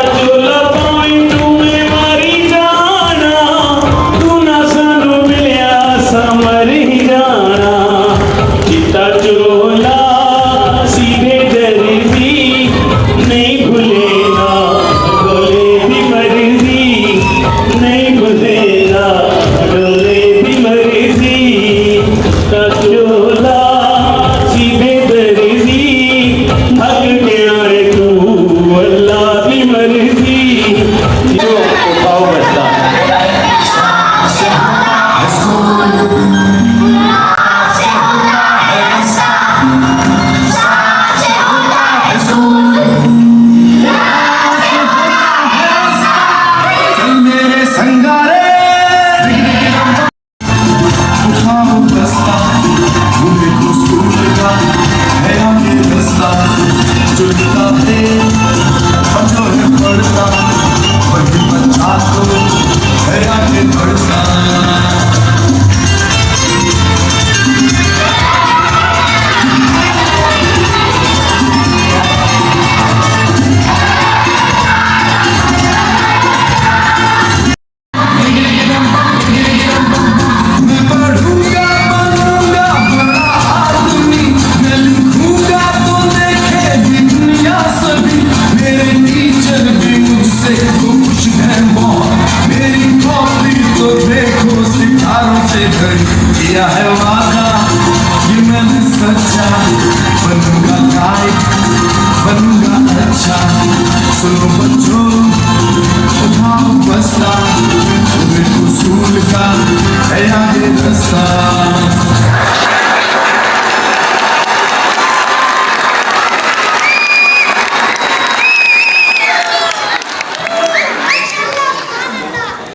चोला पावे तुम्हें मारी जाना तू ना सानू मिलिया सा मरी जाना चिता चोला सीधे दर्जी नहीं भूलेगा डोले भी मर्जी नहीं भूलेगा डोले भी मर्जी चिता चोला सीधे दर्जी भाग गया रे तू अल्लाह की मर्जी जो पाव बचता चल मेरे संगारे उठाओ दस्ता मुझे कुसूल का है आगे दस्ता चुनता है बंदों ने पड़ता वही बचा तो है आगे बढ़ता मैं पढ़ूंगा बनूंगा बड़ा आदमी मैं लिखूंगा तो देखेगी दुनिया सभी मेरे टीचर भी मुझसे खुश हैं बहुत मेरी कॉपी तो देखो सितारों से भरी किया है वादा ये मैंने सच्चा बनूंगा लायक बनूंगा अच्छा सुनो बच्चों उठाओ बस्ता तुम्हें उसूल का है आगे रास्ता